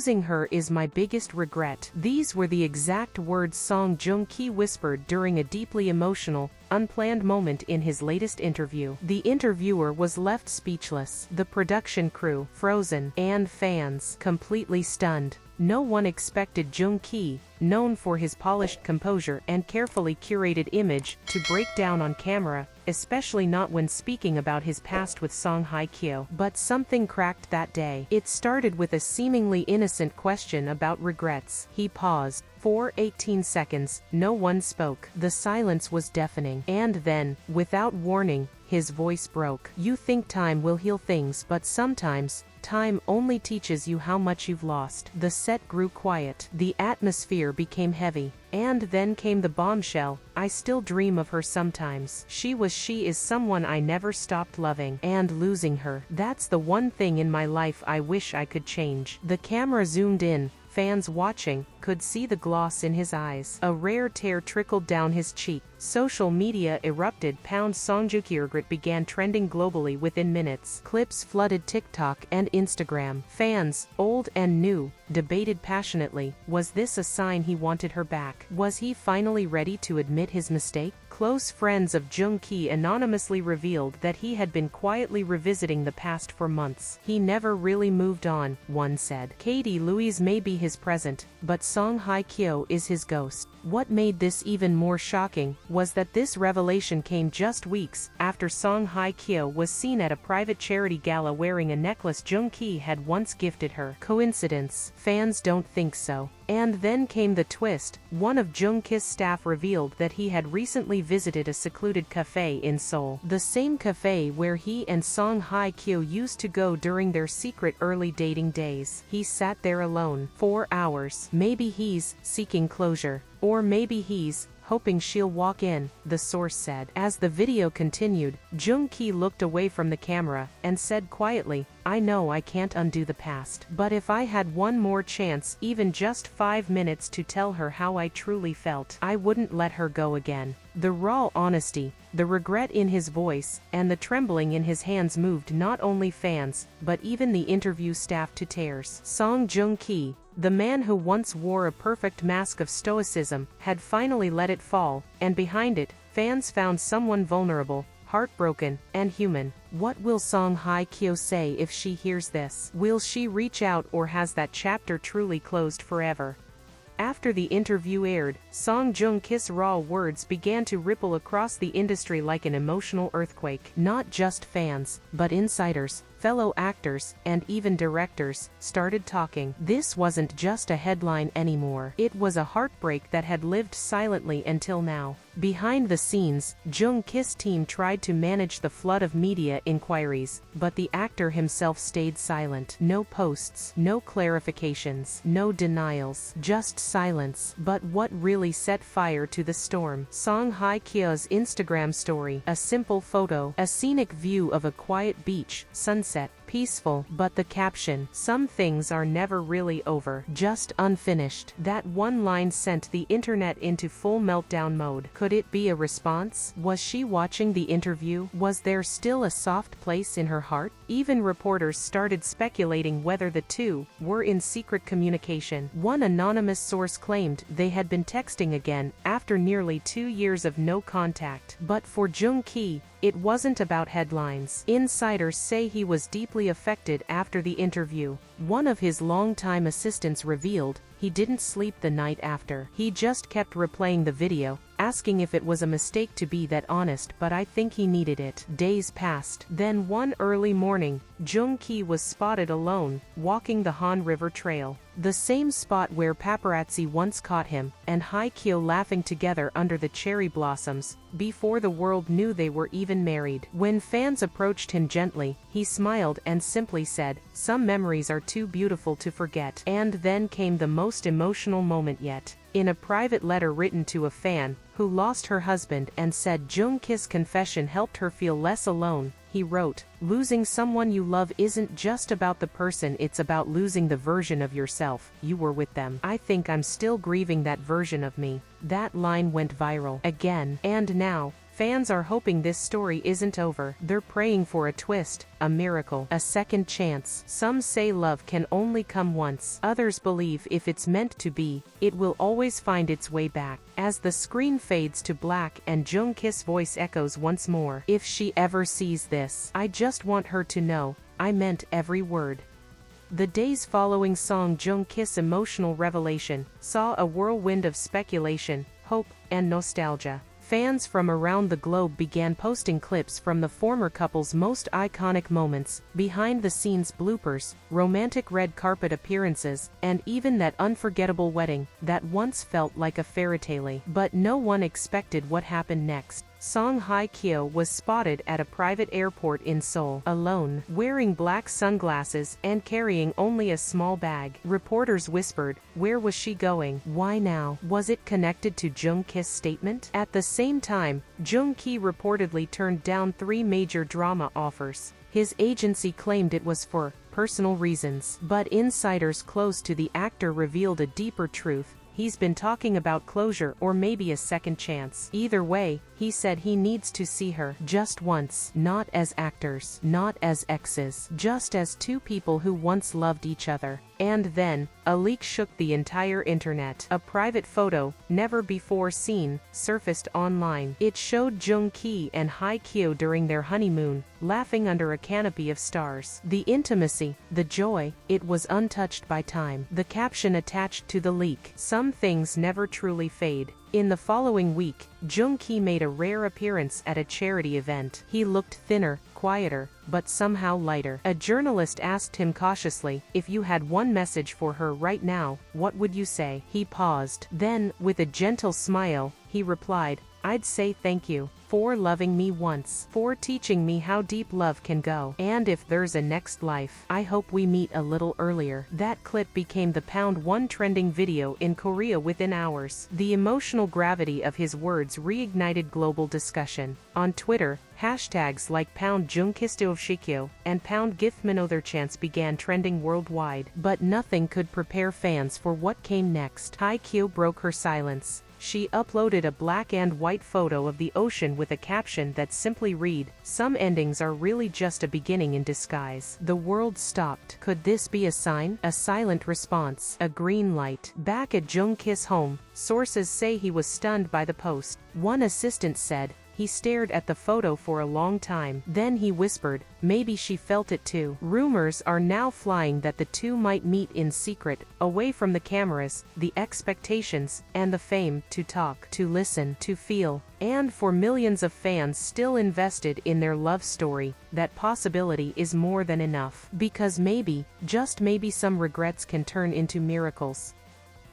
Losing her is my biggest regret. These were the exact words Joong Ki whispered during a deeply emotional, unplanned moment in his latest interview. The interviewer was left speechless, the production crew frozen, and fans completely stunned. No one expected Joong Ki, known for his polished composure and carefully curated image, to break down on camera, especially not when speaking about his past with Song Hye Kyo. But something cracked that day. It started with a seemingly innocent question about regrets. He paused. For 18 seconds, no one spoke. The silence was deafening. And then, without warning, his voice broke. You think time will heal things, but sometimes, time only teaches you how much you've lost. The set grew quiet. The atmosphere became heavy. And then came the bombshell. I still dream of her sometimes. She is someone I never stopped loving. And losing her, that's the one thing in my life I wish I could change. The camera zoomed in. Fans watching could see the gloss in his eyes. A rare tear trickled down his cheek. Social media erupted. Song Hye Kyo began trending globally within minutes. Clips flooded TikTok and Instagram. Fans, old and new, debated passionately. Was this a sign he wanted her back? Was he finally ready to admit his mistake? Close friends of Joong Ki anonymously revealed that he had been quietly revisiting the past for months. He never really moved on, one said. Katie Louise may be his present, but Song Hye Kyo is his ghost. What made this even more shocking was that this revelation came just weeks after Song Hye Kyo was seen at a private charity gala wearing a necklace Joong Ki had once gifted her. Coincidence? Fans don't think so. And then came the twist. One of Joong Ki's staff revealed that he had recently visited a secluded cafe in Seoul. The same cafe where he and Song Hye Kyo used to go during their secret early dating days. He sat there alone for hours. Maybe he's seeking closure. Or maybe he's hoping she'll walk in, the source said. As the video continued, Joong Ki looked away from the camera and said quietly, I know I can't undo the past. But if I had one more chance, even just 5 minutes to tell her how I truly felt, I wouldn't let her go again. The raw honesty, the regret in his voice, and the trembling in his hands moved not only fans, but even the interview staff to tears. Joong Ki, the man who once wore a perfect mask of stoicism, had finally let it fall, and behind it, fans found someone vulnerable, heartbroken, and human. What will Song Hye Kyo say if she hears this? Will she reach out, or has that chapter truly closed forever? After the interview aired, Joong Ki's raw words began to ripple across the industry like an emotional earthquake. Not just fans, but insiders, fellow actors, and even directors started talking. This wasn't just a headline anymore. It was a heartbreak that had lived silently until now. Behind the scenes, Joong Ki's team tried to manage the flood of media inquiries, but the actor himself stayed silent. No posts, no clarifications, no denials, just silence. But what really set fire to the storm? Song Hye Kyo's Instagram story. A simple photo, a scenic view of a quiet beach, sunset, peaceful, but the caption, some things are never really over, just unfinished. That one line sent the internet into full meltdown mode. Could it be a response? Was she watching the interview? Was there still a soft place in her heart? Even reporters started speculating whether the two were in secret communication. One anonymous source claimed they had been texting again after nearly 2 years of no contact. But for Joong Ki, it wasn't about headlines. Insiders say he was deeply affected after the interview. One of his longtime assistants revealed he didn't sleep the night after. He just kept replaying the video, asking if it was a mistake to be that honest, but I think he needed it. Days passed. Then one early morning, Joong Ki was spotted alone, walking the Han River Trail. The same spot where paparazzi once caught him, and Hye Kyo laughing together under the cherry blossoms, before the world knew they were even married. When fans approached him gently, he smiled and simply said, some memories are too beautiful to forget. And then came the most emotional moment yet. In a private letter written to a fan, who lost her husband and said Joong Ki's confession helped her feel less alone, he wrote, losing someone you love isn't just about the person, it's about losing the version of yourself you were with them. I think I'm still grieving that version of me. That line went viral again. And now, Fans are hoping this story isn't over. They're praying for a twist, a miracle, a second chance. Some say love can only come once. Others believe if it's meant to be, it will always find its way back. As the screen fades to black and Joong Ki's voice echoes once more, if she ever sees this, I just want her to know, I meant every word. The days following Song Joong Ki's emotional revelation saw a whirlwind of speculation, hope, and nostalgia. Fans from around the globe began posting clips from the former couple's most iconic moments, behind-the-scenes bloopers, romantic red carpet appearances, and even that unforgettable wedding that once felt like a fairy tale. But no one expected what happened next. Song Hye Kyo was spotted at a private airport in Seoul, alone, wearing black sunglasses and carrying only a small bag. Reporters whispered, "Where was she going? Why now?" Was it connected to Joong Ki's statement? At the same time, Joong Ki reportedly turned down 3 major drama offers. His agency claimed it was for personal reasons, but insiders close to the actor revealed a deeper truth. He's been talking about closure or maybe a second chance. Either way, he said he needs to see her just once, not as actors, not as exes, just as 2 people who once loved each other. And then, a leak shook the entire internet. A private photo, never before seen, surfaced online. It showed Joong Ki and Hye Kyo during their honeymoon, laughing under a canopy of stars. The intimacy, the joy, it was untouched by time. The caption attached to the leak, "Some things never truly fade." In the following week, Joong Ki made a rare appearance at a charity event. He looked thinner, quieter, but somehow lighter. A journalist asked him cautiously, "If you had one message for her right now, what would you say?" He paused. Then, with a gentle smile, he replied, "I'd say thank you for loving me once, for teaching me how deep love can go. And if there's a next life, I hope we meet a little earlier." That clip became the #1 trending video in Korea within hours. The emotional gravity of his words reignited global discussion. On Twitter, hashtags like #JoongKiStoofShikyo and #GifManotherChance began trending worldwide. But nothing could prepare fans for what came next. Hye Kyo broke her silence. She uploaded a black and white photo of the ocean with a caption that simply read, "Some endings are really just a beginning in disguise." The world stopped. Could this be a sign? A silent response. A green light. Back at Joong Ki's home, sources say he was stunned by the post. One assistant said, "He stared at the photo for a long time. Then he whispered, maybe she felt it too." Rumors are now flying that the 2 might meet in secret, away from the cameras, the expectations, and the fame, to talk, to listen, to feel. And for millions of fans still invested in their love story, that possibility is more than enough. Because maybe, just maybe, some regrets can turn into miracles.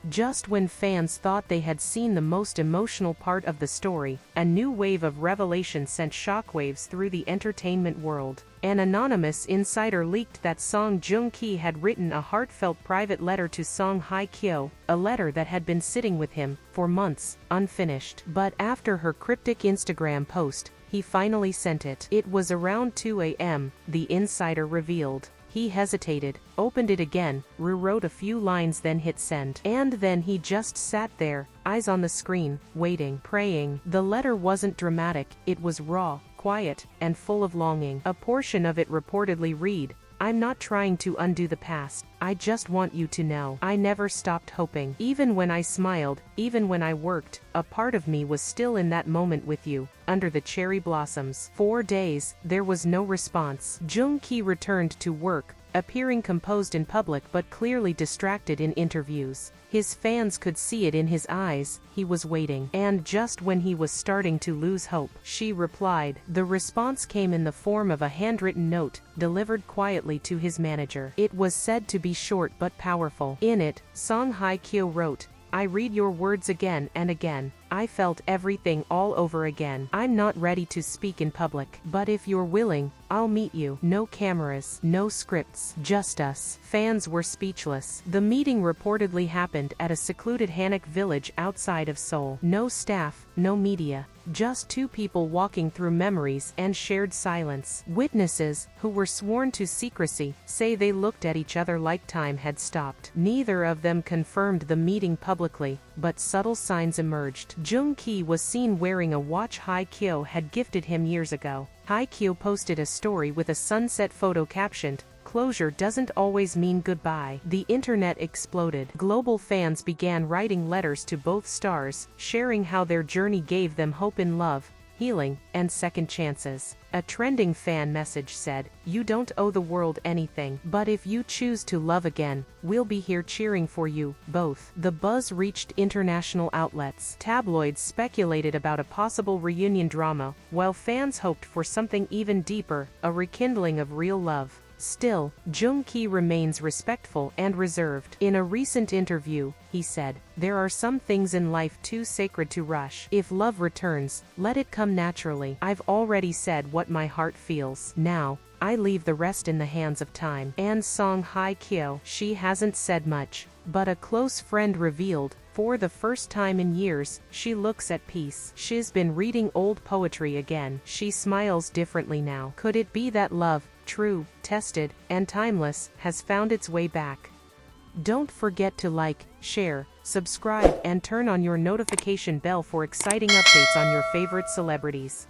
Just when fans thought they had seen the most emotional part of the story, a new wave of revelation sent shockwaves through the entertainment world. An anonymous insider leaked that Song Joong Ki had written a heartfelt private letter to Song Hye Kyo, a letter that had been sitting with him for months, unfinished. But after her cryptic Instagram post, he finally sent it. It was around 2 a.m., the insider revealed. He hesitated, opened it again, rewrote a few lines, then hit send. And then he just sat there, eyes on the screen, waiting, praying. The letter wasn't dramatic, it was raw, quiet, and full of longing. A portion of it reportedly read, "I'm not trying to undo the past. I just want you to know. I never stopped hoping. Even when I smiled, even when I worked, a part of me was still in that moment with you, under the cherry blossoms." 4 days, there was no response. Joong Ki returned to work, appearing composed in public but clearly distracted in interviews. His fans could see it in his eyes, he was waiting. And just when he was starting to lose hope, she replied. The response came in the form of a handwritten note, delivered quietly to his manager. It was said to be short but powerful. In it, Song Hye Kyo wrote, "I read your words again and again. I felt everything all over again. I'm not ready to speak in public, but if you're willing, I'll meet you. No cameras, no scripts, just us." Fans were speechless. The meeting reportedly happened at a secluded Hanok village outside of Seoul. No staff, no media. just two people walking through memories and shared silence. Witnesses, who were sworn to secrecy, say they looked at each other like time had stopped. Neither of them confirmed the meeting publicly, but subtle signs emerged. Joong Ki was seen wearing a watch Hye Kyo had gifted him years ago. Hye Kyo posted a story with a sunset photo captioned, "Closure doesn't always mean goodbye." The internet exploded. Global fans began writing letters to both stars, sharing how their journey gave them hope in love, healing, and second chances. A trending fan message said, "You don't owe the world anything, but if you choose to love again, we'll be here cheering for you, both." The buzz reached international outlets. Tabloids speculated about a possible reunion drama, while fans hoped for something even deeper, a rekindling of real love. Still, Joong Ki remains respectful and reserved. In a recent interview, he said, "There are some things in life too sacred to rush. If love returns, let it come naturally. I've already said what my heart feels. Now, I leave the rest in the hands of time." And Song Hye Kyo, she hasn't said much, but a close friend revealed, for the first time in years, she looks at peace. She's been reading old poetry again. She smiles differently now. Could it be that love, true, tested, and timeless, has found its way back? Don't forget to like, share, subscribe, and turn on your notification bell for exciting updates on your favorite celebrities.